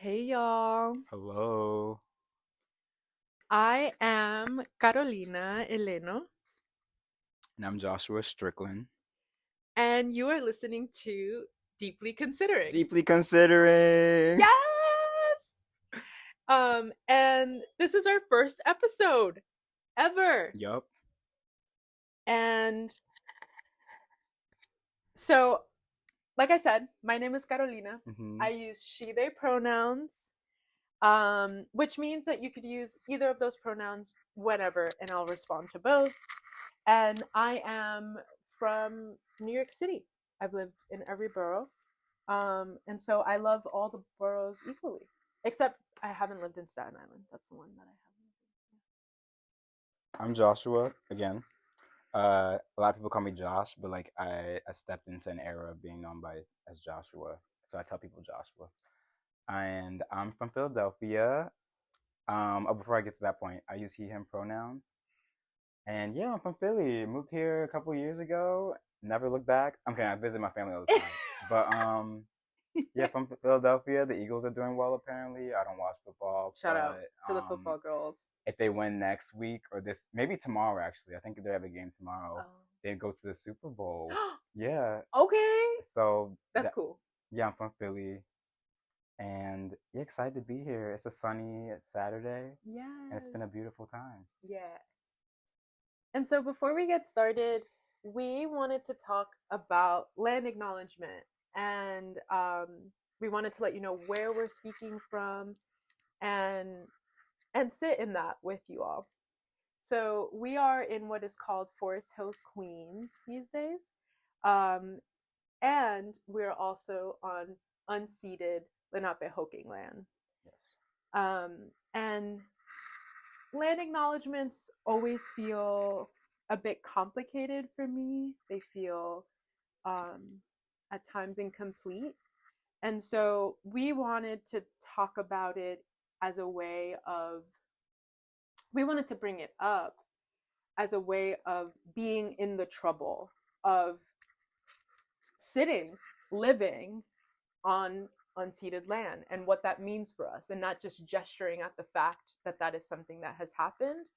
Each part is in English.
Hey y'all. Hello. I am Carolina Eleno, And I'm Joshua Strickland. and you are listening to Deeply Considering. Deeply considering. Yes! And this is our first episode ever. Yup. And so, like I said, my name is Carolina. Mm-hmm. I use she, they pronouns, which means that you could use either of those pronouns whenever, and I'll respond to both. And I am from New York City. I've lived in every borough. And so I love all the boroughs equally, except I haven't lived in Staten Island. That's the one that I I'm Joshua again. A lot of people call me Josh, but like I stepped into an era of being known by as Joshua. So I tell people Joshua. And I'm from Philadelphia. Before I get to that point, I use he, him pronouns. And yeah, I'm from Philly. Moved here a couple years ago. Never looked back. I'm kidding, I visit my family all the time. But yeah, haven't. from Philadelphia. The Eagles are doing well apparently. I don't watch football, Shout out but to the football girls. if they win next week or this, maybe tomorrow actually. I think they have a game tomorrow. They go to the Super Bowl. Yeah. Okay. So That's cool. yeah, I'm from Philly, and yeah, excited to be here. It's a sunny Saturday, and it's Yes. been a beautiful time. Yeah. And so before we get started, we wanted to talk about land acknowledgement, and we wanted to let you know where we're speaking from, and sit in that with you all. So we are in what is called Forest Hills, Queens these days, and we're also on unceded Lenape-Hoking land. Yes. And land acknowledgements always feel a bit complicated for me. They feel at times incomplete. And so we wanted to talk about it as a way of, we wanted to bring it up as a way of being in the trouble of sitting, living on unceded land and what that means for us, and not just gesturing at the fact that that is something that has happened.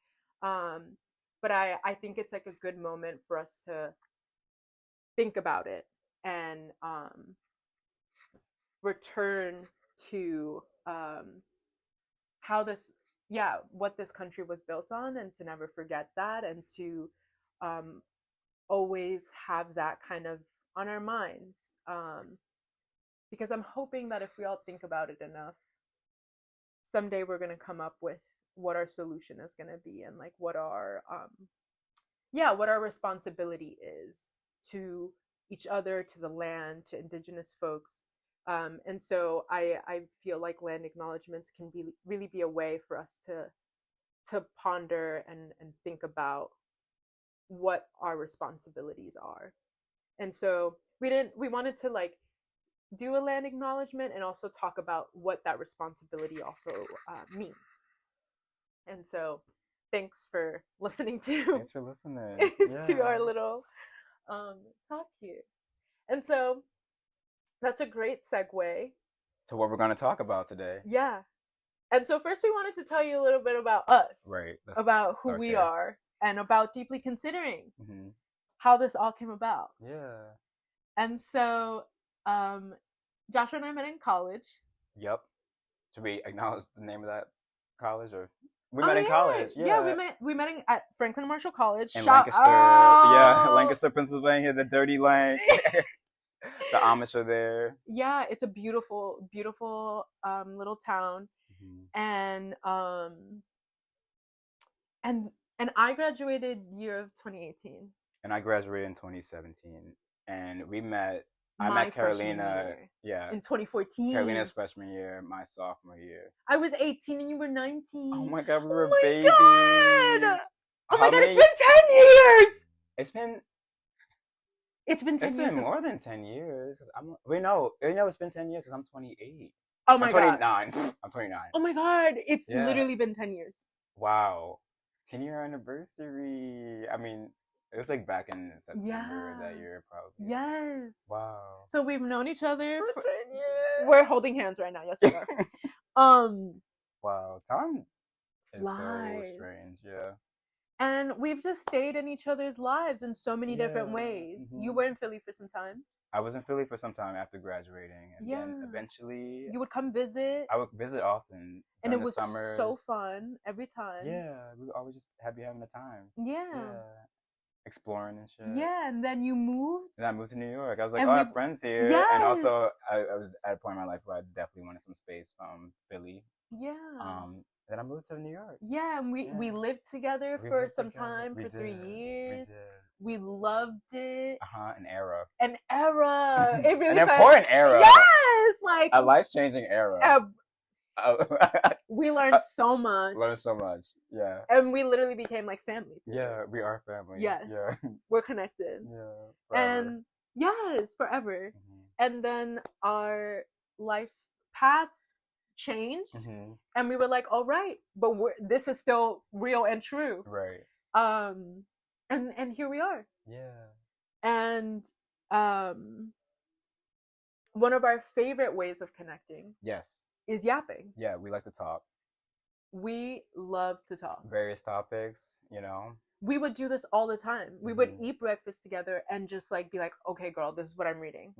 But I think it's like a good moment for us to think about it and return to how this, yeah, what this country was built on, and to never forget that, and to always have that kind of on our minds. Because I'm hoping that if we all think about it enough, someday we're going to come up with what our solution is going to be, and like what our what our responsibility is to each other, to the land, to indigenous folks. And so I feel like land acknowledgements can really be a way for us to ponder and think about what our responsibilities are. And so we wanted to like do a land acknowledgement and also talk about what that responsibility also means. And so thanks for listening Thanks for listening. to our Yeah. little talk here. And so that's a great segue. To what we're going to talk about today. Yeah. And so first we wanted to tell you a little bit about us, Right. about who we are, and about deeply considering how this all came about. Yeah. And so Joshua and I met in college. Yep. Should we acknowledge the name of that college, or we met in college? Yeah, we met at Franklin Marshall College in Lancaster. Yeah, Lancaster, Pennsylvania, the dirty land. The Amish are there. Yeah, it's a beautiful, beautiful little town, and I graduated year of 2018, and I graduated in 2017, and we met. I met Carolina, in 2014. Carolina's freshman year, my sophomore year. I was 18 and you were 19. Oh my god, we were babies. God! Oh my god, it's been 10 years! It's been 10 years. It's been more than 10 years. No, it's been 10 years because I'm 28. Oh my god. I'm 29. Oh my god, it's literally been 10 years. Wow. 10-year anniversary. I mean, it was like back in September that year, probably. Yes. Wow. So we've known each other for 10 years. We're holding hands right now. Yes, we Wow, time is so Flies. strange. Yeah. And we've just stayed in each other's lives in so many different Yeah. ways. You Hmm. were in Philly for some time. I was in Philly for some time after graduating, and then Yeah. eventually You would come visit, I would visit often and during it the was so summers. fun every time. Yeah, we were always just happy having a time. Yeah. Yeah, exploring and shit. Yeah, and then you moved, Then I moved to New York. I was like, oh, and I we, have friends here, and also yes. I was at a point in my life where I definitely wanted some space from Philly. Yeah. Then I moved to New York. Yeah, and we Yeah, lived together we for lived some together. time, We for three did. We years. did. We loved it. An era. An era. It An really felt, important era. yes, like A life changing era. uh, I we learned so much. learned so much. Yeah. And we literally became like family. Yeah, we are family. Yes. Yeah. We're connected. Yeah. Forever. And yes, forever. Hmm. And then our life paths changed, and we were like, all right, but this is still real and true. Right. And here we are. Yeah. And one of our favorite ways of connecting Yes. is yapping. Yeah, we like to talk. We love to talk. Various topics, you know. We would do this all the time. We would eat breakfast together and just like be like, okay, girl, this is what I'm reading,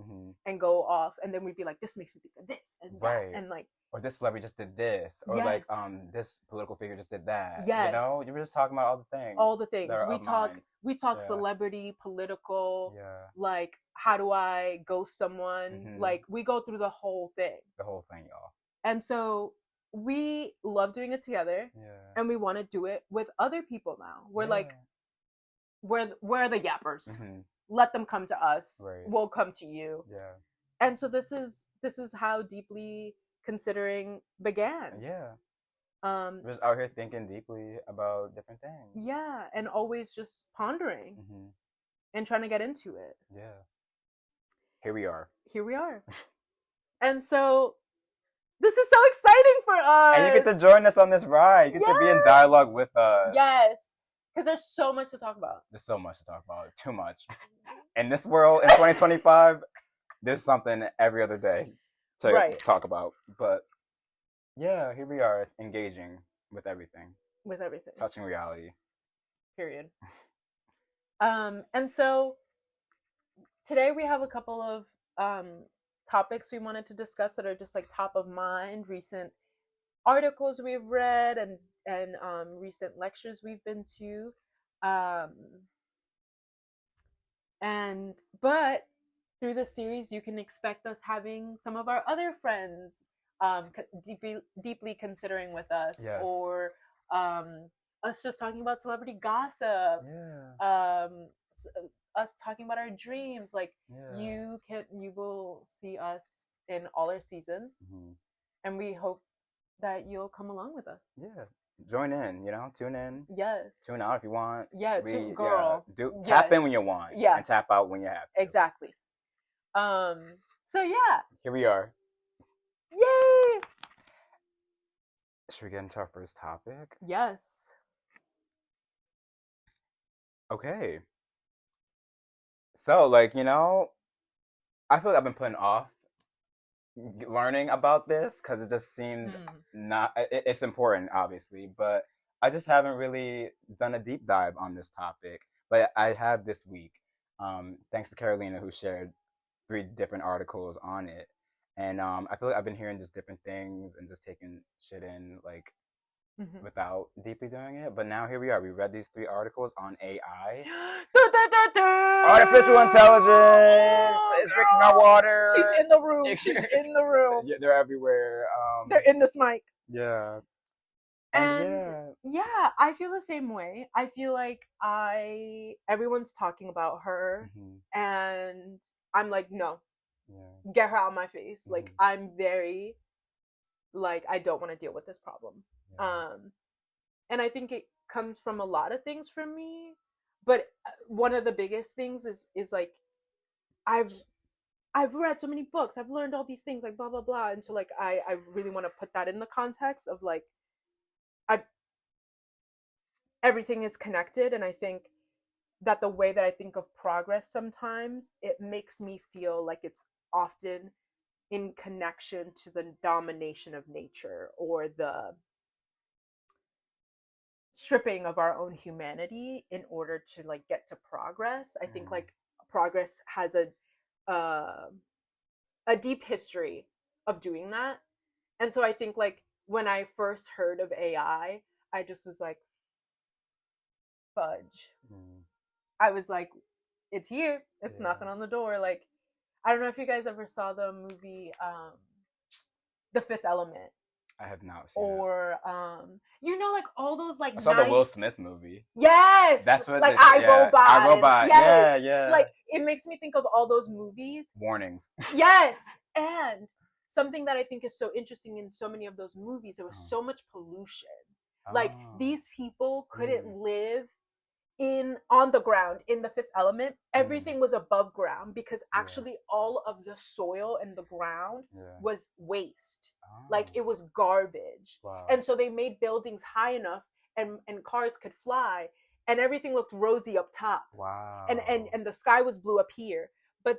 and go off. And then we'd be like, this makes me think of this and that. Right. And like, or this celebrity just did this, or yes, like this political figure just did that. yes, You know, you were just talking about all the things. all the things. that are We of talk. mind. We talk Yeah. celebrity, political. Yeah. Like, how do I ghost someone? Like, we go through the whole thing. The whole thing, y'all. And so we love doing it together. Yeah. And we want to do it with other people now. We're like, we're the yappers. Let them come to us. Right. We'll come to you. Yeah. And so this is how Deeply Considering began. Yeah. We're just out here thinking deeply about different things. Yeah, and always just pondering and trying to get into it. Yeah. Here we are. Here we are. And so this is so exciting for us. And you get to join us on this ride. You get to be in dialogue with us. Yes. Because there's so much to talk about. There's so much to talk about. Too much. In this world, in 2025, there's something every other day to talk about. But yeah, here we are, engaging with everything. With everything. Touching reality. Period. And so today we have a couple of topics we wanted to discuss that are just like top of mind, recent articles we've read and recent lectures we've been to. But through the series, you can expect us having some of our other friends deeply considering with us. Yes. Or us just talking about celebrity gossip. Yeah. Us talking about our dreams. Like, you will see us in all our seasons. And we hope that you'll come along with us. Yeah. Join in, tune in. Yes. Tune out if you want. Yeah, girl. Yeah, tap in when you want. Yeah. And tap out when you have to. Exactly. So yeah. Here we are. Yay! Should we get into our first topic? Yes. Okay. So, I feel like I've been putting off learning about this because it just seemed it's important, obviously, but I just haven't really done a deep dive on this topic. But I have this week, thanks to Carolina, who shared 3 different articles on it. And I feel like I've been hearing just different things and just taking shit in without deeply doing it. But now here we are. We read these 3 articles on AI. Artificial intelligence is drinking our water. She's in the room. She's in the room. Yeah, they're everywhere. They're in this mic. Yeah. And yeah, I feel the same way. I feel like everyone's talking about her, and I'm like, no, get her out of my face. Like, I'm very, I don't want to deal with this problem. And I think it comes from a lot of things for me, but one of the biggest things is like, I've read so many books, I've learned all these things, like blah blah blah, and so I really want to put that in the context of everything is connected. And I think that the way that I think of progress, sometimes it makes me feel like it's often in connection to the domination of nature or the stripping of our own humanity in order to like get to progress. I think like progress has uh, a deep history of doing that. And so I think like when I first heard of AI, I just was like, fudge. I was like, it's here. It's knocking on the door. Like, I don't know if you guys ever saw the movie The Fifth Element. I have not seen or you know, like all those like I saw the Will Smith movie. Yes, that's what like iRobot. iRobot. Yes. Yeah. Like it makes me think of all those movies. Warnings. Yes, and something that I think is so interesting in so many of those movies, there was so much pollution. Like these people couldn't live on the ground in the Fifth Element. Everything was above ground because actually all of the soil and the ground was waste. Like it was garbage. And so they made buildings high enough and cars could fly and everything looked rosy up top. And the sky was blue up here, but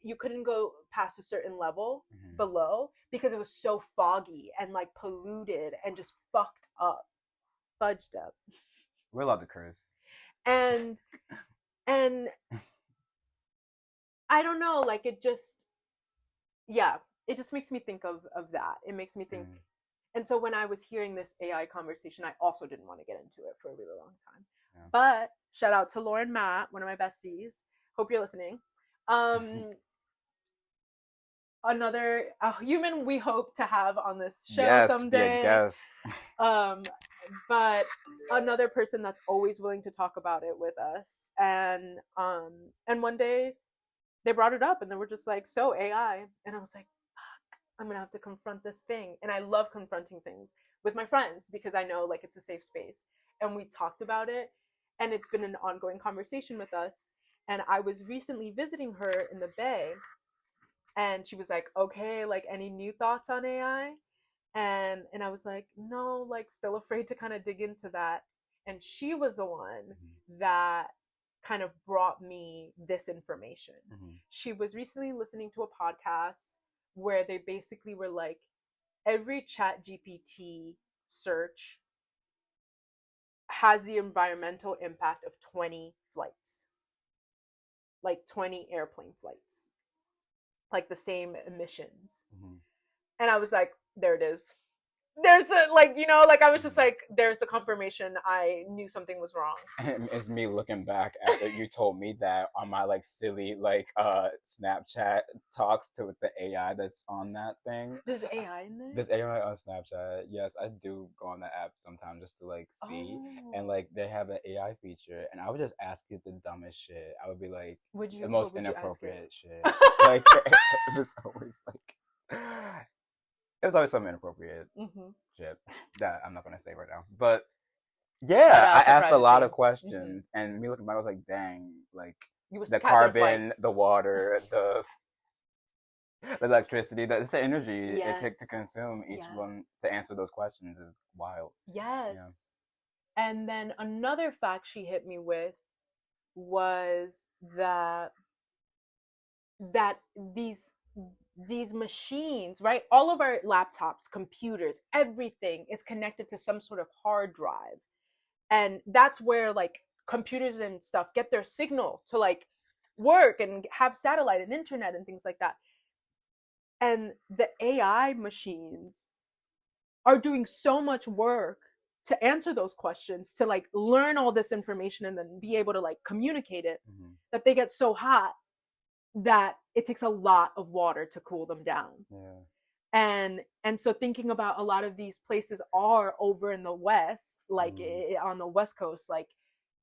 you couldn't go past a certain level below because it was so foggy and like polluted and just fucked up, fudged up. We're allowed to curse. And I don't know, like it just makes me think of that. It makes me think. And so when I was hearing this AI conversation, I also didn't want to get into it for a really long time. But shout out to Lauren Matt, one of my besties. Hope you're listening. Another human we hope to have on this show someday. Yes. But another person that's always willing to talk about it with us. And one day they brought it up and they were just like, so AI. And I was like, fuck, I'm gonna have to confront this thing. And I love confronting things with my friends because I know like it's a safe space. And we talked about it and it's been an ongoing conversation with us. And I was recently visiting her in the Bay and she was like, okay, like any new thoughts on AI? And I was like, no, like still afraid to kind of dig into that. And she was the one that kind of brought me this information. She was recently listening to a podcast where they basically were like, every ChatGPT search has the environmental impact of 20 flights, like 20 airplane flights, like the same emissions. And I was like, there it is. There's the, like, you know, like I was just like, there's the confirmation. I knew something was wrong. It's me looking back after you told me that on my like silly like Snapchat talks to the AI that's on that thing. There's AI in there? There's AI on Snapchat. Yes, I do go on the app sometimes just to like see. And like they have an AI feature and I would just ask it the dumbest shit. I would be like the most inappropriate shit. Like it was always like it was always something inappropriate shit that I'm not going to say right now. But yeah, I asked a lot of questions and me looking back, I was like, dang, like the carbon, the water, the electricity, the energy it takes to consume each one to answer those questions is wild. Yes. Yeah. And then another fact she hit me with was that these machines, right? All of our laptops, computers, everything is connected to some sort of hard drive. And that's where like computers and stuff get their signal to like work and have satellite and internet and things like that. And the AI machines are doing so much work to answer those questions, to like learn all this information and then be able to like communicate it, that they get so hot that it takes a lot of water to cool them down. And so thinking about a lot of these places are over in the West, like on the West Coast, like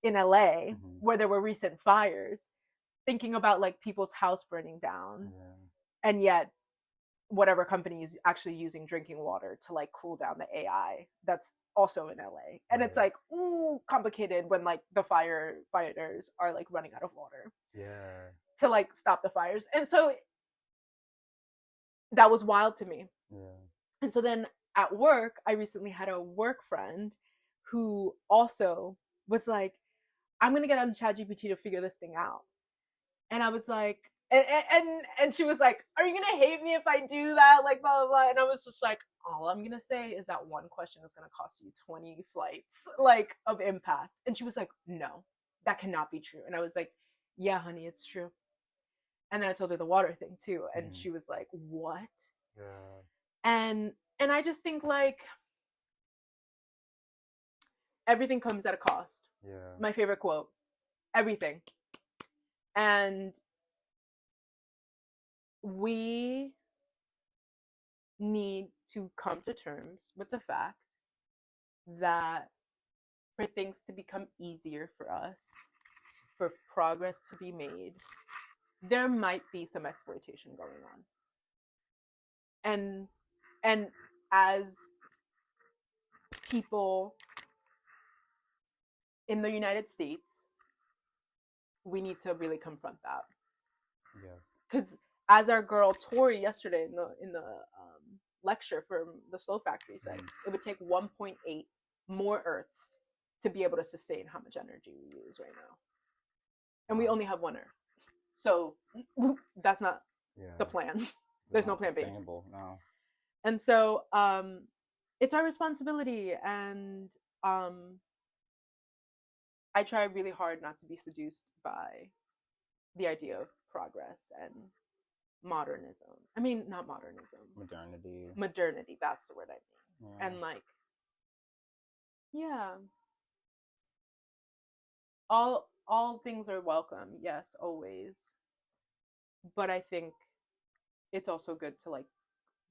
in LA, where there were recent fires, thinking about like people's house burning down. And yet whatever company is actually using drinking water to like cool down the AI that's also in LA. And it's like, ooh, complicated when like the firefighters are like running out of water. To like stop the fires. And so that was wild to me. And so then at work, I recently had a work friend who also was like, I'm going to get on ChatGPT to figure this thing out. And I was like, And she was like, are you gonna hate me if I do that, like blah blah blah? And I was just like, all I'm gonna say is that one question is gonna cost you 20 flights like of impact. And she was like, no, that cannot be true. And I was like, yeah honey, it's true. And then I told her the water thing too, and she was like, what? Yeah. And I just think like everything comes at a cost. Yeah. My favorite quote, everything. And we need to come to terms with the fact that for things to become easier for us, for progress to be made, there might be some exploitation going on. And as people in the United States, we need to really confront that. Yes. Because as our girl Tori yesterday in the lecture from the Slow Factory said, it would take 1.8 more Earths to be able to sustain how much energy we use right now, and we only have one Earth, so that's not the plan. There's no plan B. No. And so it's our responsibility, and I try really hard not to be seduced by the idea of progress and modernism. I mean, not modernism. Modernity, that's the word I mean. Yeah. And like, yeah. All things are welcome, yes, always. But I think it's also good to like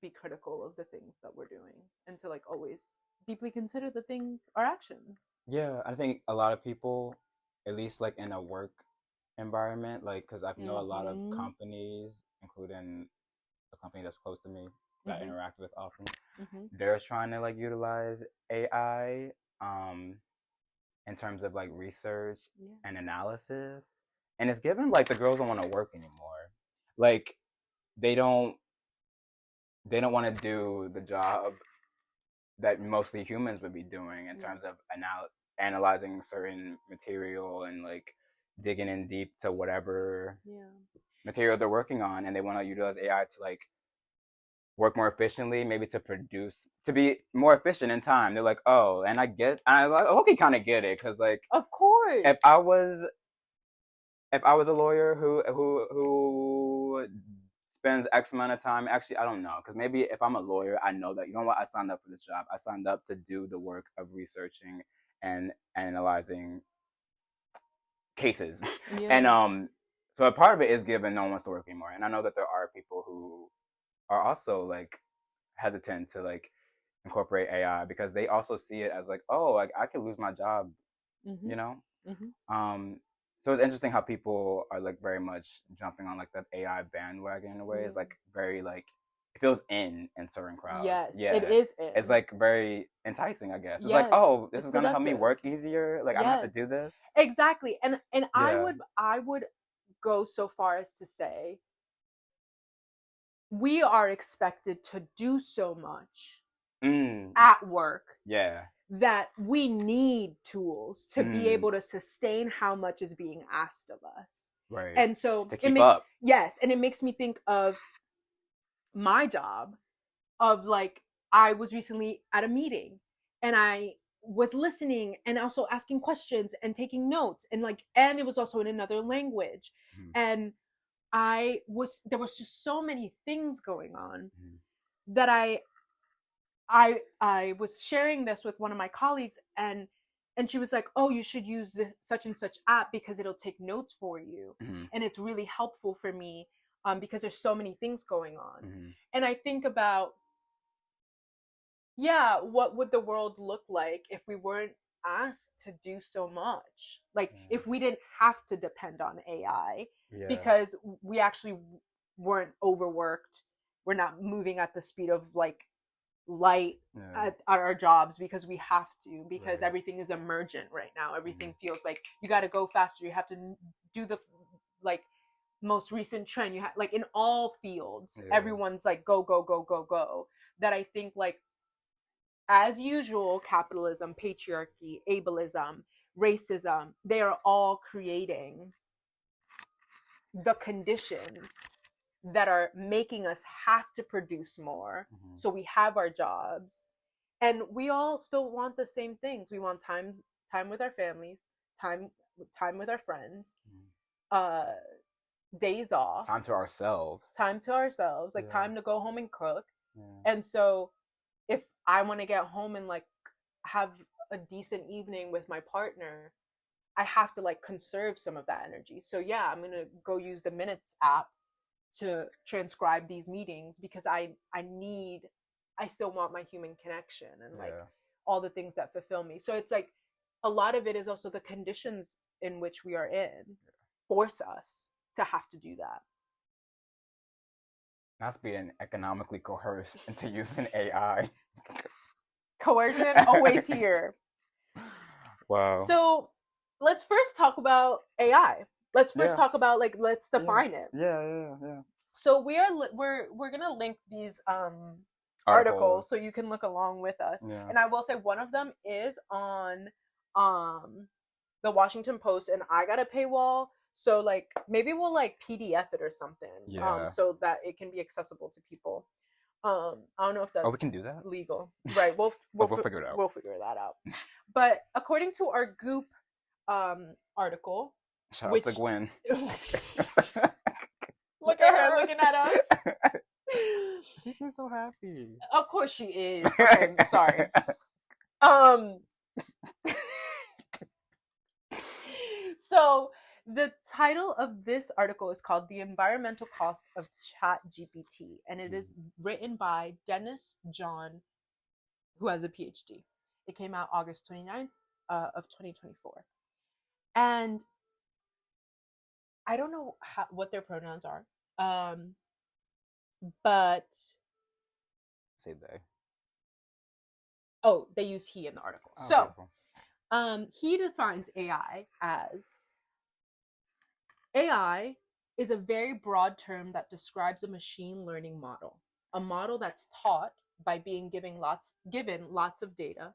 be critical of the things that we're doing and to like always deeply consider the things, our actions. Yeah, I think a lot of people, at least like in a work environment, like because I know a lot of companies, including a company that's close to me that I interact with often, they're trying to like utilize AI in terms of like research and analysis, and it's given like the girls don't want to work anymore. Like they don't want to do the job that mostly humans would be doing in terms of analyzing certain material and like digging in deep to whatever material they're working on, and they want to utilize AI to like work more efficiently, maybe to be more efficient in time. They're like, oh, and I like okay, kind of get it, because like of course, if I was a lawyer who spends X amount of time. Actually, I don't know, because maybe if I'm a lawyer, I know that, you know what, I signed up for this job. I signed up to do the work of researching and analyzing cases. And so a part of it is given no one wants to work anymore. And I know that there are people who are also like hesitant to like incorporate AI because they also see it as like, oh, like I could lose my job, you know? So it's interesting how people are like very much jumping on like that AI bandwagon in a way. It's like very like, it feels in certain crowds. Yes, it is in. It's like very enticing, I guess. It's like, oh, this is gonna help me work easier. Like I don't have to do this. Exactly. And I would go so far as to say we are expected to do so much at work. Yeah. That we need tools to be able to sustain how much is being asked of us. Right. And so to keep up. Yes, and it makes me think of my job, of like, I was recently at a meeting and I was listening and also asking questions and taking notes, and it was also in another language. And there was just so many things going on that I was sharing this with one of my colleagues, and she was like, oh, you should use this such and such app because it'll take notes for you. And it's really helpful for me because there's so many things going on. And I think about, what would the world look like if we weren't asked to do so much? Like if we didn't have to depend on AI because we actually weren't overworked. We're not moving at the speed of like light at our jobs because we have to, because everything is emergent right now. Everything feels like you got to go faster. You have to do the like most recent trend. You have like in all fields, everyone's like go go go go go. That I think like as usual, capitalism, patriarchy, ableism, racism, they are all creating the conditions that are making us have to produce more. Mm-hmm. So we have our jobs, and we all still want the same things. We want time with our families, time with our friends, uh days off, Time to ourselves. like time to go home and cook. Yeah. And so if I want to get home and like have a decent evening with my partner, I have to like conserve some of that energy. So yeah, I'm gonna go use the Minutes app to transcribe these meetings because I still want my human connection and like all the things that fulfill me. So it's like a lot of it is also the conditions in which we are in force us to have to do that. Not being economically coerced into using AI. Coercion always here. Wow. So let's first talk about AI. Let's first talk about like let's define it. Yeah. So we're gonna link these articles so you can look along with us. Yeah. And I will say one of them is on the Washington Post, and I got a paywall. So like maybe we'll like PDF it or something. So that it can be accessible to people. I don't know if that's we can do that legal. Right. We'll figure it out. We'll figure that out. But according to our Goop article, shout out to Gwen. Look at her looking at us. She seems so happy. Of course she is. Okay, sorry. So the title of this article is called "The Environmental Cost of ChatGPT," and it is written by Dennis John, who has a PhD. It came out August 29th of 2024. And I don't know what their pronouns are, but say they. Oh, they use he in the article. Oh, so, beautiful. He defines AI as AI is a very broad term that describes a machine learning model, a model that's taught by being given lots of data,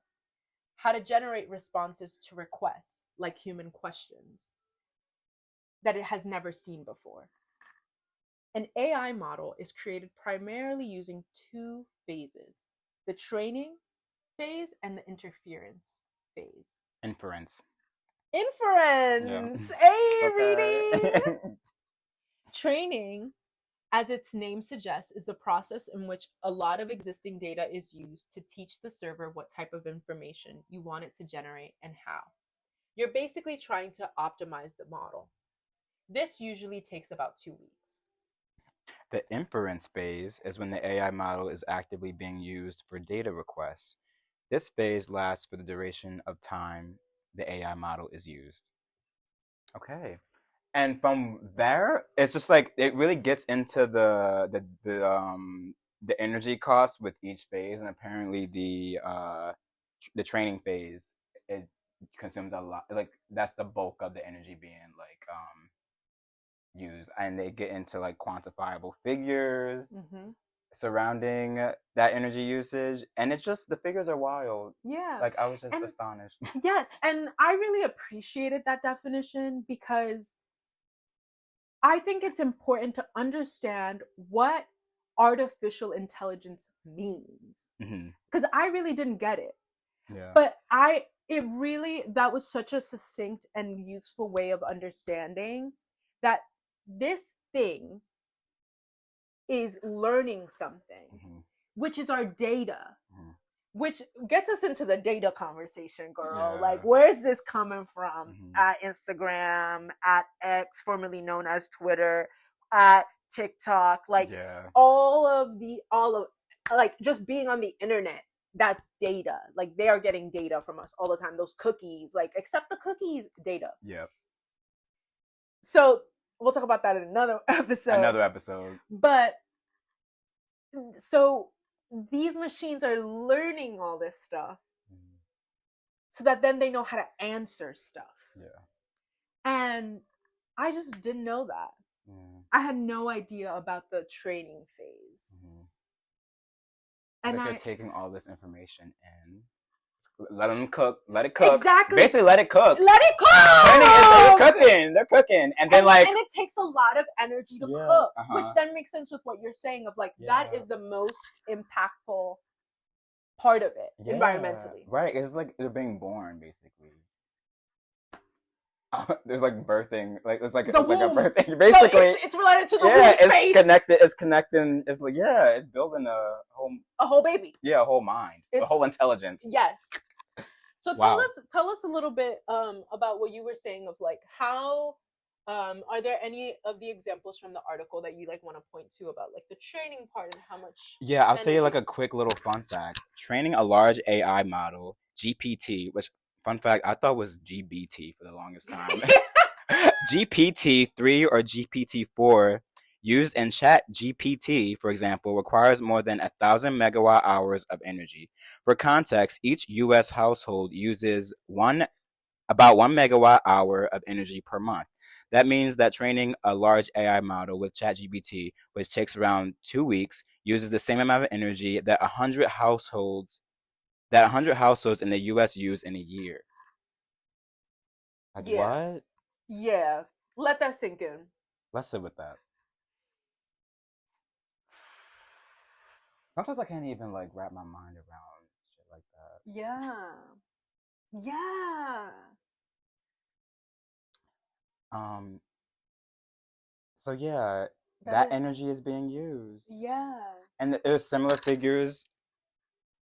how to generate responses to requests like human questions that it has never seen before. An AI model is created primarily using two phases: the training phase and the interference phase. Inference. Yeah. Hey, reading. Training, as its name suggests, is the process in which a lot of existing data is used to teach the server what type of information you want it to generate and how. You're basically trying to optimize the model. This usually takes about 2 weeks. The inference phase is when the AI model is actively being used for data requests. This phase lasts for the duration of time the AI model is used. Okay. And from there, it's just like it really gets into the energy cost with each phase, and apparently the training phase, it consumes a lot. Like that's the bulk of the energy being like used, and they get into like quantifiable figures surrounding that energy usage, and it's just the figures are wild. Yeah, like I was just astonished. Yes, and I really appreciated that definition because I think it's important to understand what artificial intelligence means, because I really didn't get it. Yeah. But that was such a succinct and useful way of understanding that this thing is learning something, which is our data, which gets us into the data conversation, girl. Yeah. Like, where's this coming from? At Instagram, at X, formerly known as Twitter, at TikTok, like all of like just being on the internet. That's data. Like they are getting data from us all the time. Those cookies, like accept the cookies data. Yeah. So we'll talk about that in another episode. But so these machines are learning all this stuff so that then they know how to answer stuff. Yeah. And I just didn't know that. I had no idea about the training phase. And like they're taking all this information in, let them cook, let it cook. Exactly. Basically, let it cook. Let it Training is they're cook. cooking. They're cooking, and then And it takes a lot of energy to cook, which then makes sense with what you're saying of like that is the most impactful part of it environmentally. Right. It's like they're being born, basically. There's like birthing, like it's like a birthing. Basically, it's related to the womb space. It's connected. It's connecting. It's like it's building a whole baby. Yeah, a whole mind, a whole intelligence. Yes. So tell us a little bit about what you were saying of like how are there any of the examples from the article that you like want to point to about like the training part and how much? Yeah, I'll tell you like a quick little fun fact. Training a large AI model, GPT, which fun fact I thought was GBT for the longest time. GPT-3 or GPT-4 used in ChatGPT, for example, requires more than 1,000 megawatt hours of energy. For context, each U.S. household uses about 1 megawatt hour of energy per month. That means that training a large AI model with ChatGPT, which takes around 2 weeks, uses the same amount of energy that 100 households in the US use in a year. Like what? Yeah. Let that sink in. Let's sit with that. Sometimes I can't even like wrap my mind around shit like that. Yeah. Yeah. So yeah, that energy is being used. Yeah. And there's similar figures,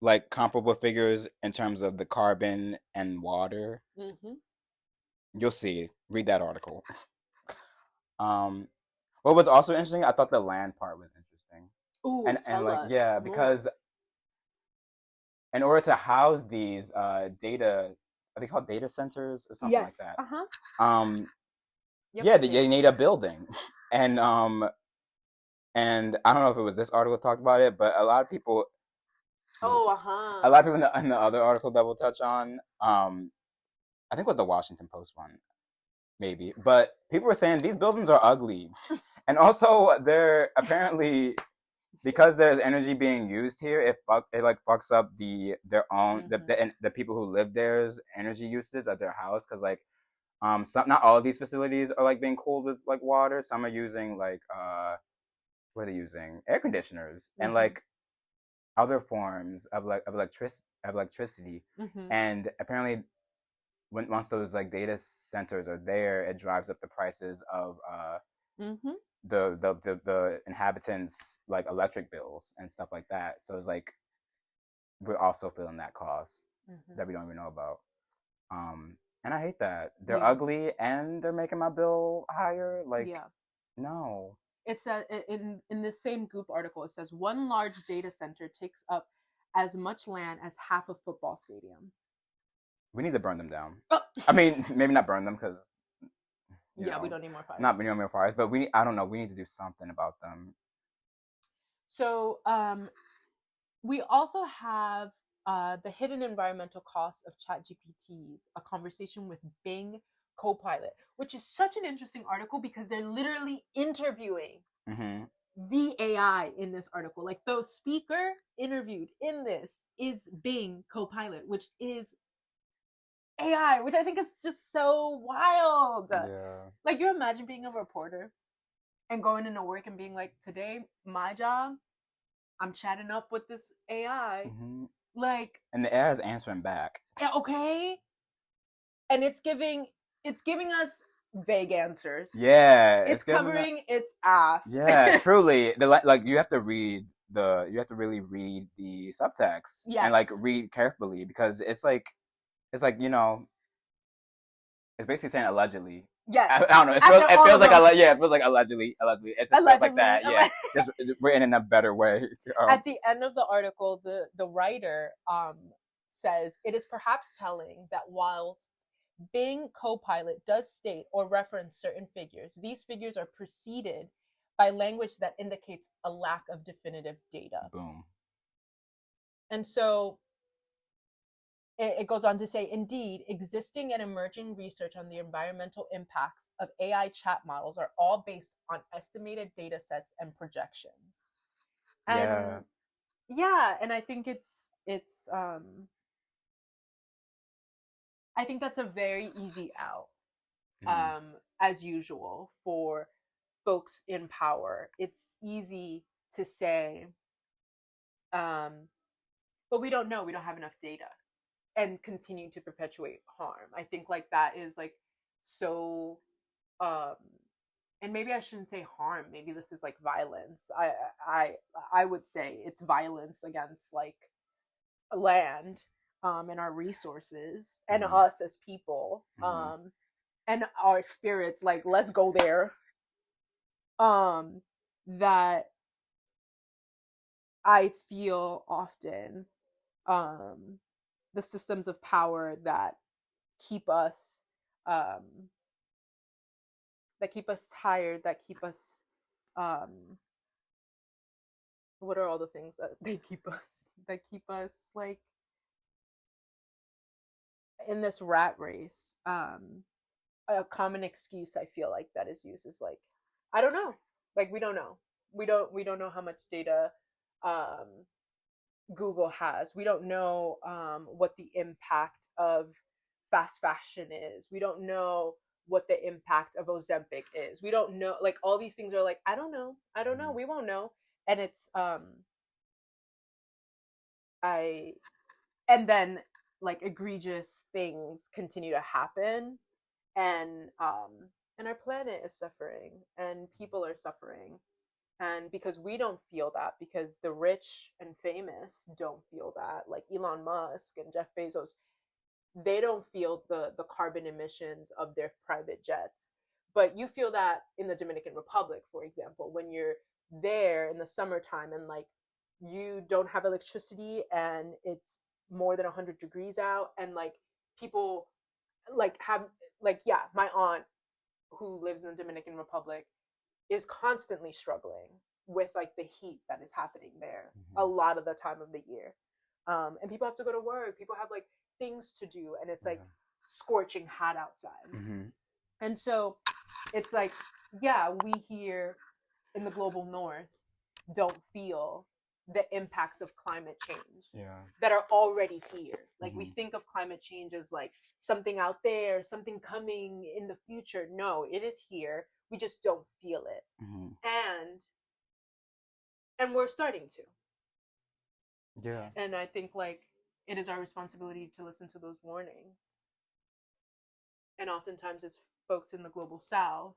like comparable figures in terms of the carbon and water. Mm-hmm. You'll see. Read that article. What was also interesting, I thought the land part was interesting. Ooh, and like us more. because in order to house these data, are they called data centers or something like that? They need a building, and I don't know if it was this article talked about it, but a lot of people. A lot of people in the other article that we'll touch on, I think it was the Washington Post one, maybe. But people were saying these buildings are ugly, and also they're apparently because there's energy being used here. It like fucks up their own the people who live there's energy usage at their house because like not all of these facilities are like being cooled with like water. Some are using like what are they using? Air conditioners and like other forms of electricity. And apparently once those like data centers are there, it drives up the prices of the inhabitants like electric bills and stuff like that. So it's like we're also feeling that cost that we don't even know about. And I hate that they're ugly and they're making my bill higher. Like no. It's in this same Goop article. It says one large data center takes up as much land as half a football stadium. We need to burn them down. Oh. I mean, maybe not burn them because we don't need more fires. We don't need more fires, but I don't know. We need to do something about them. So, we also have the hidden environmental costs of ChatGPTs, a conversation with Bing Copilot, which is such an interesting article because they're literally interviewing the AI in this article. Like the speaker interviewed in this is Bing Copilot, which is AI, which I think is just so wild. Yeah. Like you imagine being a reporter and going into work and being like, today, my job, I'm chatting up with this AI. Like, and the AI is answering back. Yeah, okay. And it's giving us vague answers. Yeah. It's covering its ass. Yeah, truly. Like you have to really read the subtext. Yes. And like read carefully because it's like you know, it's basically saying allegedly. Yes. I don't know. It feels like it feels like allegedly. It just feels like that. Yeah. Just written in a better way. At the end of the article, the writer says it is perhaps telling that whilst Bing Copilot does state or reference certain figures, these figures are preceded by language that indicates a lack of definitive data. Boom. And so it goes on to say, indeed, existing and emerging research on the environmental impacts of AI chat models are all based on estimated data sets and projections. And and I think it's I think that's a very easy out, Mm-hmm. as usual for folks in power. It's easy to say, um, but we don't know. We don't have enough data, and continue to perpetuate harm. I think like that is like so, um, and maybe I shouldn't say harm. Maybe this is like violence. I I would say it's violence against like land, and our resources and Mm-hmm. us as people, Mm-hmm. and our spirits. Like let's go there. Um, that I feel often, um, the systems of power keep us um that keep us tired, that keep us, um what are all the things that they keep us that keep us like in this rat race. A common excuse I feel like that is used is like, I don't know. Like we don't know. We don't know how much data, um Google has. We don't know, what the impact of fast fashion is. We don't know what the impact of Ozempic is. We don't know. Like all these things are like, I don't know. I don't know. Mm-hmm. We won't know. And it's, I and then like egregious things continue to happen, and our planet is suffering, and people are suffering, and because we don't feel that, because the rich and famous don't feel that, like Elon Musk and Jeff Bezos, they don't feel the carbon emissions of their private jets, but you feel that in the Dominican Republic, for example, when you're there in the summertime and like you don't have electricity and it's more than 100 degrees out, and like people like have, like, yeah, my aunt who lives in the Dominican Republic is constantly struggling with like the heat that is happening there a Mm-hmm. lot of the time of the year. And people have to go to work, people have like things to do, and it's like Yeah. scorching hot outside. Mm-hmm. And so it's like, yeah, we here in the global north don't feel the impacts of climate change Yeah. that are already here. Like we Mm-hmm. think of climate change as like something out there, something coming in the future. No, it is here. We just don't feel it. Mm-hmm. And we're starting to. Yeah. And I think like it is our responsibility to listen to those warnings. And oftentimes it's folks in the global south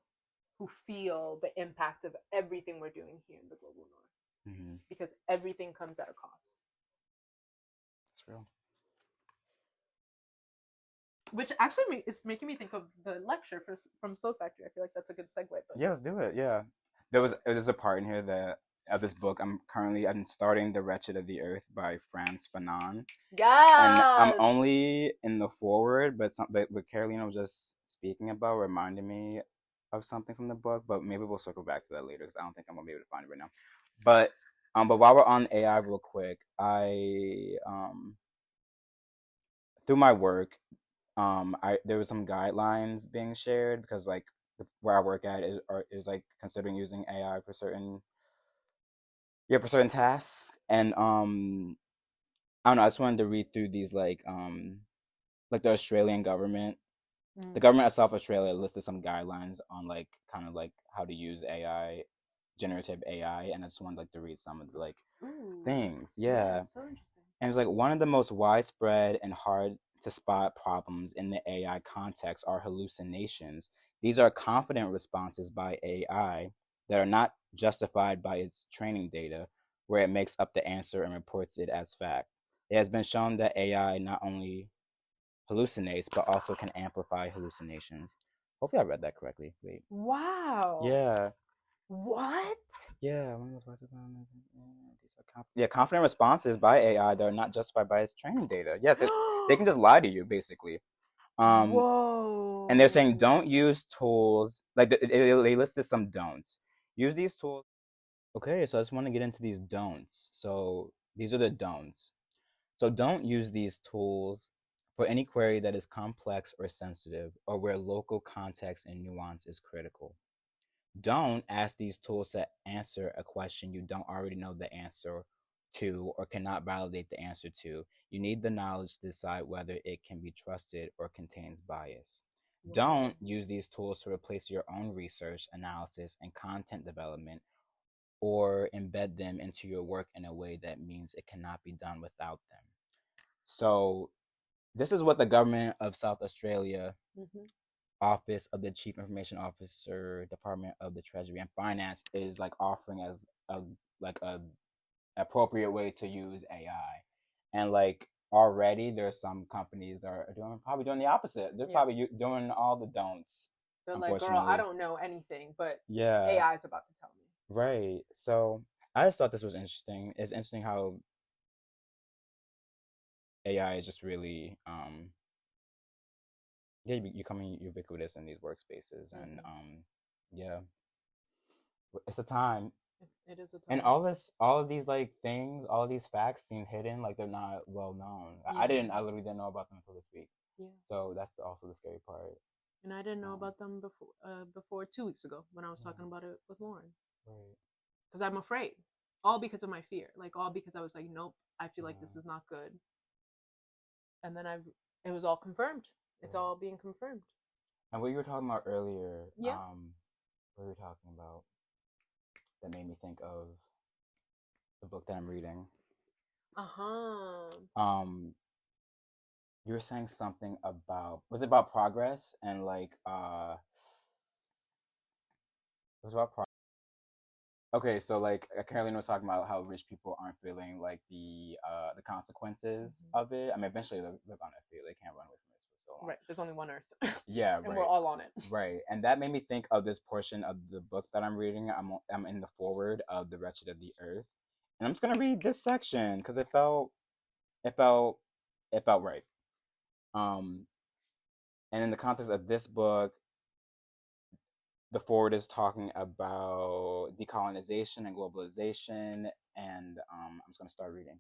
who feel the impact of everything we're doing here in the global north, Mm-hmm. because everything comes at a cost. That's real. Which actually is making me think of the lecture from Soul Factory. I feel like that's a good segue. But Yeah, let's do it. Yeah, there's a part in here that of this book. I'm starting The Wretched of the Earth by Frantz Fanon, and I'm yes, only in the forward, but what Carolina was just speaking about reminded me of something from the book. But maybe we'll circle back to that later because I don't think I'm gonna be able to find it right now. But while we're on AI, real quick, I through my work, I there was some guidelines being shared because like where I work at is like considering using AI for certain, yeah, for certain tasks, and I don't know, I just wanted to read through these like the Australian government, the mm. government of South Australia listed some guidelines on like kind of like how to use AI, generative AI, and I just wanted like to read some of the like Ooh, things, yeah, yeah. so interesting. And it was like one of the most widespread and hard to spot problems in the AI context are hallucinations. These are confident responses by AI that are not justified by its training data, where it makes up the answer and reports it as fact. It has been shown that AI not only hallucinates, but also can amplify hallucinations. Hopefully, I read that correctly. Wait. Wow. Yeah. What? Yeah, yeah, confident responses by AI that are not justified by its training data. Yes, they can just lie to you basically. Um, and they're saying Whoa. don't use tools like they listed some don'ts. Use these tools. Okay, so I just want to get into these don'ts. So these are the don'ts. So don't use these tools for any query that is complex or sensitive, or where local context and nuance is critical. Don't ask these tools to answer a question you don't already know the answer, to or cannot validate the answer to. You need the knowledge to decide whether it can be trusted or contains bias. Wow. Don't use these tools to replace your own research, analysis, and content development, or embed them into your work in a way that means it cannot be done without them. So, this is what the government of South Australia, Mm-hmm. Office of the Chief Information Officer, Department of the Treasury and Finance, is like offering as a like a appropriate way to use AI. And like already there's some companies that are probably doing the opposite. They're Yeah. probably doing all the don'ts. They're like, girl, I Unfortunately, don't know anything, but yeah, AI is about to tell me. right. So I just thought this was interesting. It's interesting how AI is just really yeah, becoming ubiquitous in these workspaces, and Mm-hmm. yeah, it's a time. It is a And time. all of these like things, all of these facts seem hidden, like they're not well known. Yeah. I literally didn't know about them until this week. Yeah. So that's also the scary part. And I didn't know Um, about them before 2 weeks ago when I was yeah, talking about it with Lauren. right. Because I'm afraid. All because of my fear. Like all because I was like, nope, I feel like this Yeah, is not good. And then it was all confirmed. It's right. all being confirmed. And what you were talking about earlier, Yeah. what you were talking about that made me think of the book that I'm reading. Uh-huh. Um, you were saying something about, was it about progress and like it was about progress. Okay, so like Carolina was talking about how rich people aren't feeling like the consequences Mm-hmm. of it. I mean, eventually they're gonna feel they can't run away from this for so long. Right. There's only one Earth. Yeah, And we're right, all on it. right, and that made me think of this portion of the book that I'm reading. I'm in the foreword of The Wretched of the Earth, and I'm just gonna read this section because it felt it felt right. Um, and in the context of this book, the forward is talking about decolonization and globalization, and I'm just gonna start reading.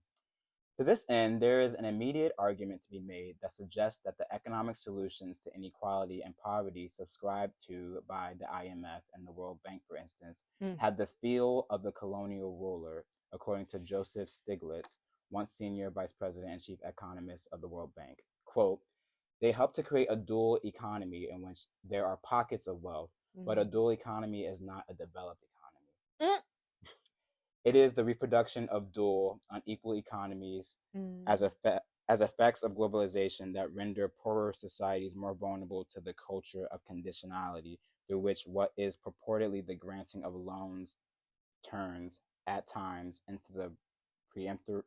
To this end, there is an immediate argument to be made that suggests that the economic solutions to inequality and poverty subscribed to by the IMF and the World Bank, for instance, Mm. had the feel of the colonial ruler, according to Joseph Stiglitz, once senior vice president and chief economist of the World Bank. Quote, they help to create a dual economy in which there are pockets of wealth, but a Mm-hmm. dual economy is not a developed economy. Mm. It is the reproduction of dual, unequal economies as, Mm. as effects of globalization that render poorer societies more vulnerable to the culture of conditionality, through which what is purportedly the granting of loans turns, at times, into the preemptor-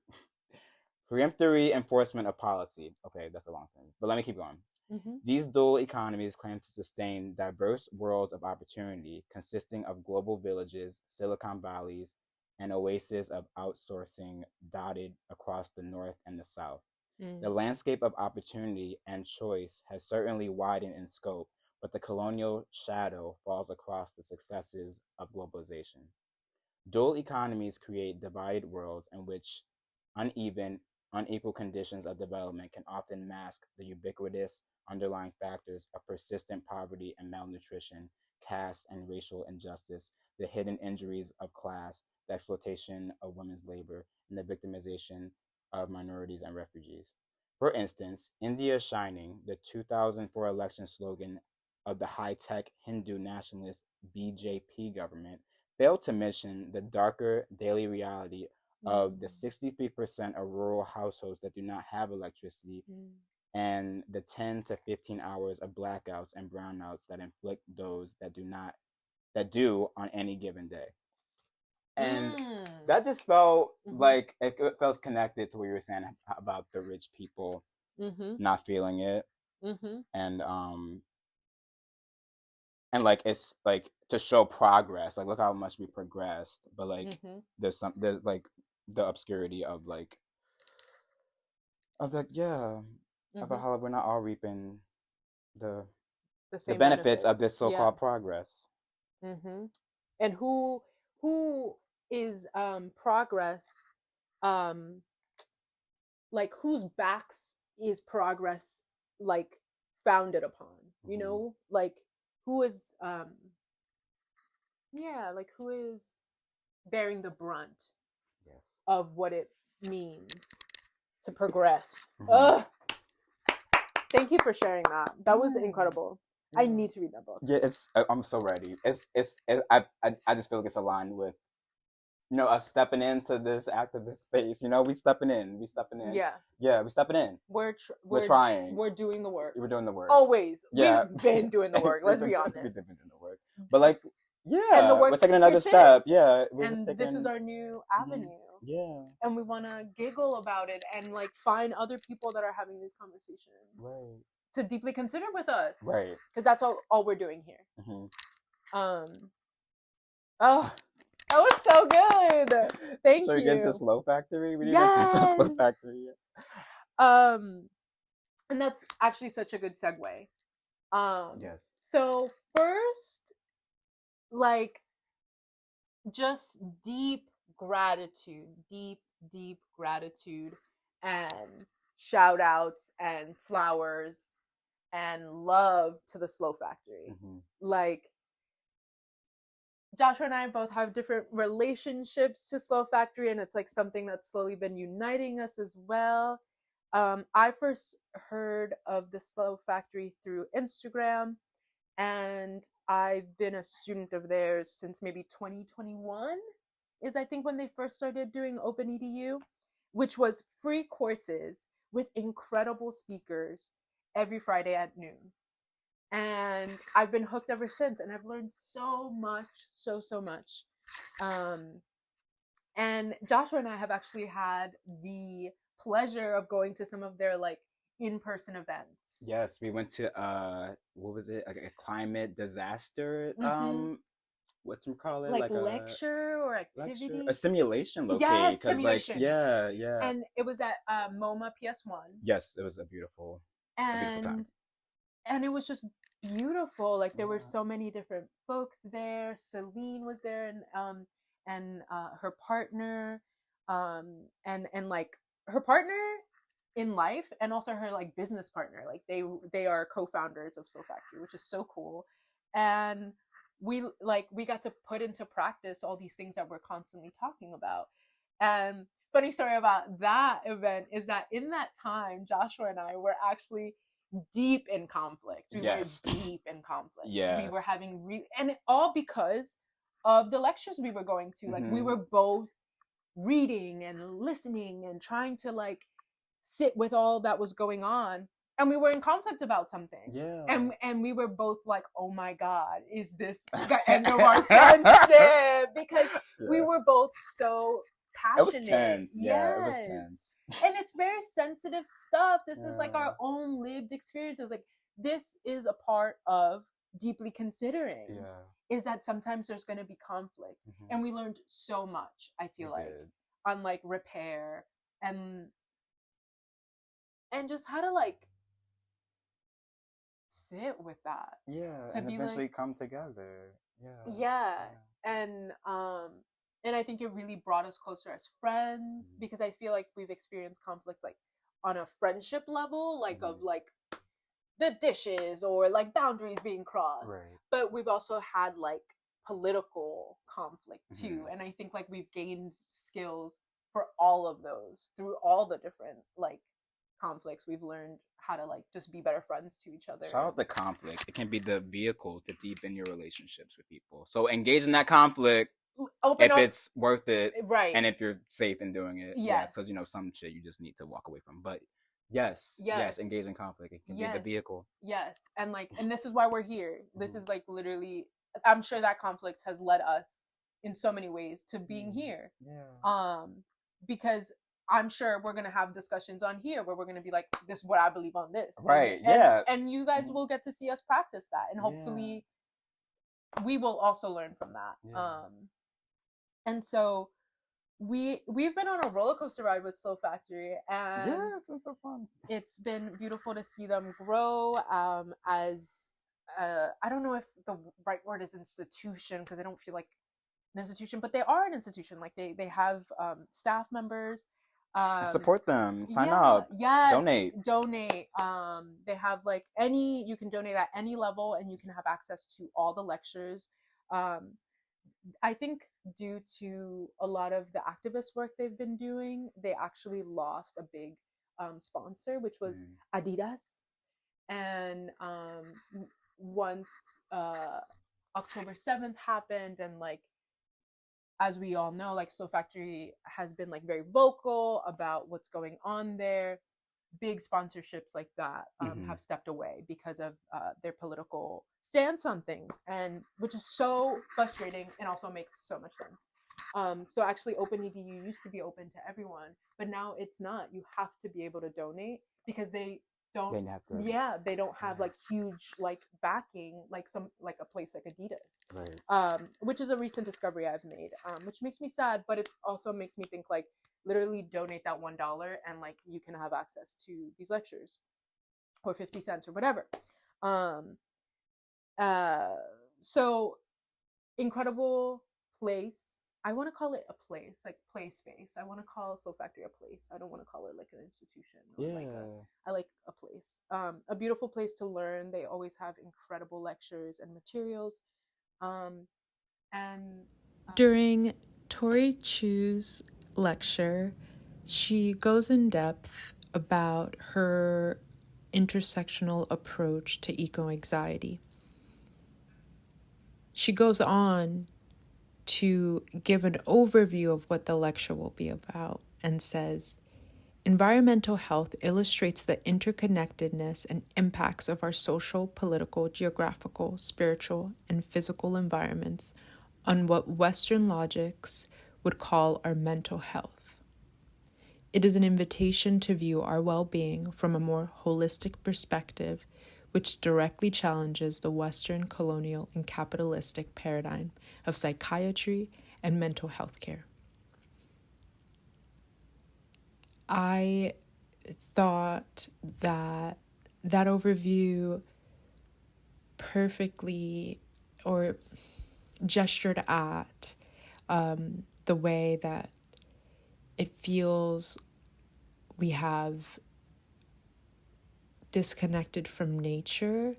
preemptory enforcement of policy. Okay, that's a long sentence, but let me keep going. Mm-hmm. These dual economies claim to sustain diverse worlds of opportunity consisting of global villages, Silicon Valleys, and oases of outsourcing dotted across the North and the South. Mm. The landscape of opportunity and choice has certainly widened in scope, but the colonial shadow falls across the successes of globalization. Dual economies create divided worlds in which uneven, unequal conditions of development can often mask the ubiquitous underlying factors of persistent poverty and malnutrition, caste and racial injustice, the hidden injuries of class, the exploitation of women's labor, and the victimization of minorities and refugees. For instance, India Shining, the 2004 election slogan of the high tech Hindu nationalist BJP government, failed to mention the darker daily reality of the Mm. 63% of rural households that do not have electricity Mm. and the 10 to 15 hours of blackouts and brownouts that inflict those that do on any given day. And Mm. that just felt Mm-hmm. like it felt connected to what you were saying about the rich people Mm-hmm. not feeling it, Mm-hmm. and like it's like to show progress, like look how much we progressed, but like Mm-hmm. there's like the obscurity of like yeah, Mm-hmm. about how we're not all reaping the The the same benefits of benefits. this Yeah. so-called progress. Mm-hmm. And who is progress um like whose backs is progress like founded upon, you Mm-hmm. know, like who is yeah, like who is bearing the brunt Yes. of what it means to progress. Mhm. Thank you for sharing that. That was incredible. I Yeah. need to read that book. Yeah, I'm so ready. I just feel like it's aligned with, us stepping into this activist space. We stepping in. Yeah, Yeah, we stepping in. we're We're trying. we're doing the work. We're doing the work. Always, Yeah. we've been doing the work. Let's be We've honest. been doing the work. But like, And the yeah, work we're taking another step. persists. Yeah, we're just And taking. this is our new avenue. Yeah. And we want to giggle about it and like find other people that are having these conversations Right. to deeply consider with us. Right. Because that's all we're doing here. Mm-hmm. Oh, that was so good. Thank so you. So you're getting to Slow Factory? We didn't get to Slow Factory yet. And that's actually such a good segue. Yes. So first, like, just deep gratitude, deep gratitude, and shout outs and flowers and love to the Slow Factory. Like, Joshua and I both have different relationships to Slow Factory, and it's like something that's slowly been uniting us as well. I first heard of the Slow Factory through Instagram, and I've been a student of theirs since maybe 2021 is I think when they first started doing Open EDU, which was free courses with incredible speakers every Friday at noon. And I've been hooked ever since, and I've learned so much, so much. And Joshua and I have actually had the pleasure of going to some of their like in-person events. Yes, we went to what was it? A climate disaster what's it called? Like lecture or activity? A simulation located. Yes, simulation. Like, yeah. And it was at MoMA PS1. Yes, it was a beautiful time. And it was just beautiful. Like there were so many different folks there. Celine was there, and her partner, and like her partner in life, and also her like business partner. Like they are co-founders of Slow Factory, which is so cool. And we got to put into practice all these things that we're constantly talking about. And funny story about that event is that in that time, Joshua and I were actually deep in conflict. We were deep in conflict. We were having and all because of the lectures we were going to. Like we were both reading and listening and trying to like sit with all that was going on, and we were in conflict about something. And we were both like, oh my God, is this the end of our friendship? Because we were both so passionate. It was tense. Yeah, it was tense. And it's very sensitive stuff. This is like our own lived experiences. Like this is a part of deeply considering. Is that sometimes there's going to be conflict, and we learned so much. I feel on like repair and just how to like sit with that. To and eventually like, come together. And I think it really brought us closer as friends, because I feel like we've experienced conflict like on a friendship level, like of like the dishes or like boundaries being crossed. But we've also had like political conflict too. And I think like we've gained skills for all of those through all the different like conflicts. We've learned how to like just be better friends to each other. Shout out the conflict. It can be the vehicle to deepen your relationships with people. So engage in that conflict if it's worth it, and if you're safe in doing it. Because some shit you just need to walk away from. But yes, engage in conflict. It can be the vehicle. And this is why we're here. This is like literally, I'm sure that conflict has led us in so many ways to being here. Because I'm sure we're going to have discussions on here where we're going to be like, this is what I believe on this. And you guys will get to see us practice that. And hopefully we will also learn from that. And so we've been on a roller coaster ride with Slow Factory, and it's been so fun. It's been beautiful to see them grow as I don't know if the right word is institution, because I don't feel like an institution, but they are an institution. Like they have staff members. Support them. Sign up. Donate. They have like you can donate at any level, and you can have access to all the lectures. I think due to a lot of the activist work they've been doing, they actually lost a big sponsor, which was Mm. Adidas. And once October 7th happened, and like as we all know, like Soul Factory has been like very vocal about what's going on there. Big sponsorships like that Mm-hmm. have stepped away because of their political stance on things, and which is so frustrating and also makes so much sense. So actually, OpenEDU used to be open to everyone, but now it's not. You have to be able to donate because they don't. They have to. Yeah, they don't have Yeah. like huge like backing like some like a place like Adidas, Right. which is a recent discovery I've made, which makes me sad, but it also makes me think like literally donate that $1 and like you can have access to these lectures or 50 cents or whatever. Um, uh, so incredible place. I want to call it a place, like play space. I want to call Soul Factory a place. I don't want to call it like an institution or like Yeah. I like a place. A beautiful place to learn. They always have incredible lectures and materials. Um, and during Tori Chu's lecture, she goes in depth about her intersectional approach to eco anxiety. She goes on to give an overview of what the lecture will be about and says, environmental health illustrates the interconnectedness and impacts of our social, political, geographical, spiritual, and physical environments on what Western logics would call our mental health. It is an invitation to view our well-being from a more holistic perspective, which directly challenges the Western colonial and capitalistic paradigm of psychiatry and mental health care. I thought that that overview perfectly or gestured at the way that it feels we have disconnected from nature,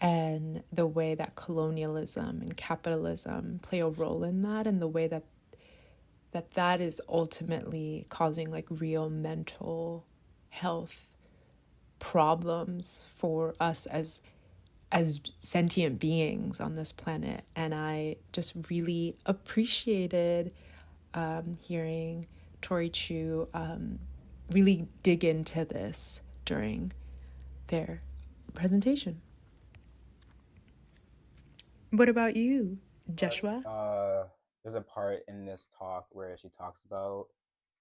and the way that colonialism and capitalism play a role in that, and the way that that is ultimately causing like real mental health problems for us as sentient beings on this planet. And I just really appreciated hearing Tori Chu really dig into this during their presentation. What about you, Joshua? There's a part in this talk where she talks about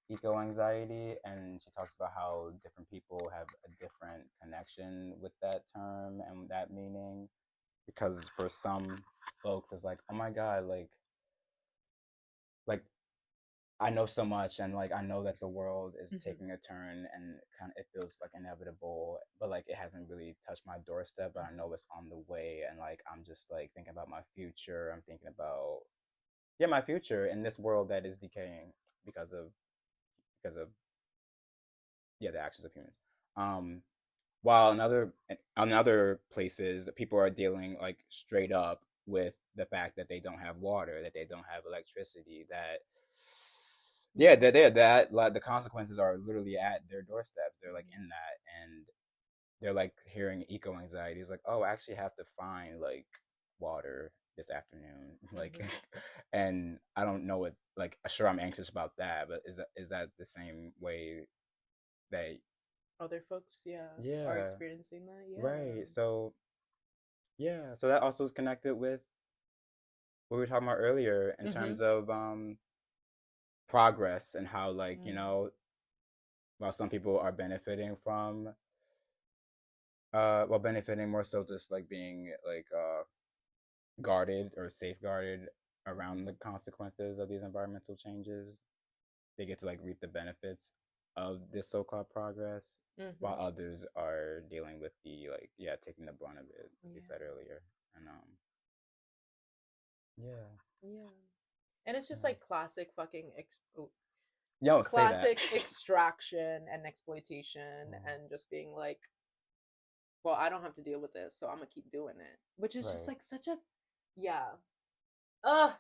eco anxiety, and she talks about how different people have a different connection with that term and that meaning. Because for some folks, it's like, oh my god, like I know so much, and like I know that the world is taking a turn, and kind of it feels like inevitable, but like it hasn't really touched my doorstep, but I know it's on the way, and like I'm just like thinking about my future. I'm thinking about my future in this world that is decaying because of because of the actions of humans. Um, while in other places, people are dealing like straight up with the fact that they don't have water, that they don't have electricity, that that like the consequences are literally at their doorsteps. They're like in that, and they're like hearing eco anxiety. It's like, oh, I actually have to find like water this afternoon, like, and I don't know what. Like, sure, I'm anxious about that, but is that the same way that Other folks, yeah, are yeah, experiencing that. Yeah. right? So yeah, so that also is connected with what we were talking about earlier in terms of progress, and how like while some people are benefiting from benefiting more so just like being like guarded or safeguarded around the consequences of these environmental changes, they get to like reap the benefits of this so-called progress, while others are dealing with the like taking the brunt of it, like you said earlier. And yeah, Yeah. And it's just yeah. like classic fucking Yo, say that. classic extraction and exploitation, and just being like, well, I don't have to deal with this, so I'm gonna keep doing it, which is just Right. like such a, yeah, ugh,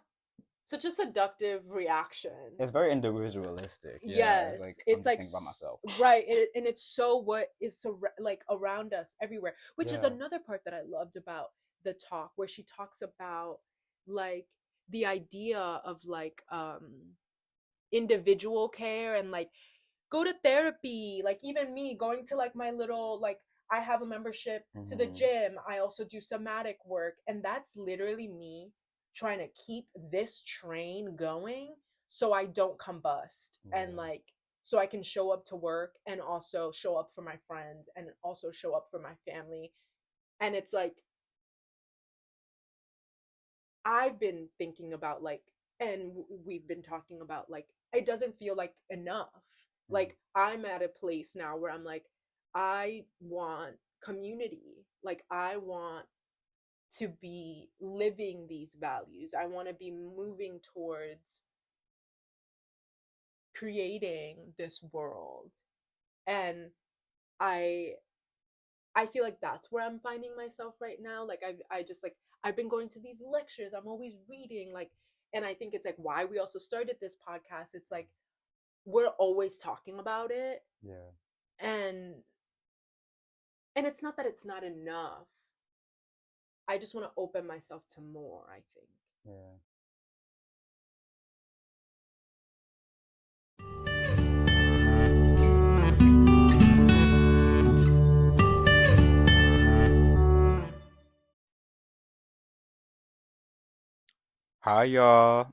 such a seductive reaction. It's very individualistic. Yeah, it's Yes, like I'm it's just like thinking about myself. right, and it's so what is like around us everywhere, which is Yeah. another part that I loved about the talk, where she talks about like the idea of like individual care and like go to therapy, like even me going to like my little like I have a membership to the Mm-hmm. gym, I also do somatic work, and that's literally me trying to keep this train going so I don't combust, and Yeah. like so I can show up to work and also show up for my friends and also show up for my family. And it's like I've been thinking about like, and we've been talking about like, it doesn't feel like enough. Mm. Like, I'm at a place now where I'm like, I want community. Like, I want to be living these values. I want to be moving towards creating this world. And I I feel like that's where I'm finding myself right now. Like I just like I've been going to these lectures. I'm always reading like, and I think it's like why we also started this podcast. It's like we're always talking about it, Yeah. and it's not that it's not enough. I just want to open myself to more, I think. Yeah. Hi, y'all.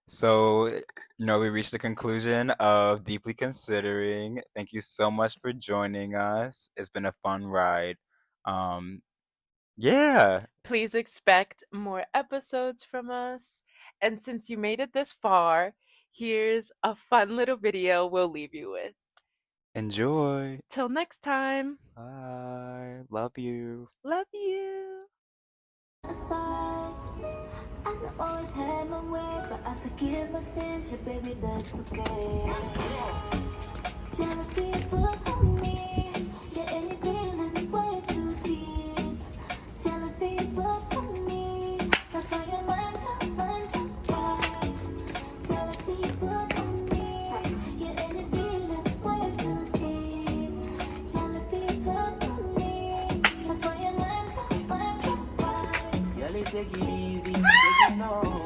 So, we reached the conclusion of Deeply Considering. Thank you so much for joining us. It's been a fun ride. Um, yeah. Please expect more episodes from us. And since you made it this far, here's a fun little video we'll leave you with. Enjoy. Till next time. Bye. Love you. Love you. Aside, I don't always have my way, but I forgive my sins, yeah, baby, that's okay. Jealousy you put on me, yeah, any feelings way too deep. Jealousy you put on me, that's why your mind's up right. Jealousy you put on me, yeah, any feelings way too deep. Jealousy you put on me, that's why your mind's up right. Girl, take it easy, take it slow.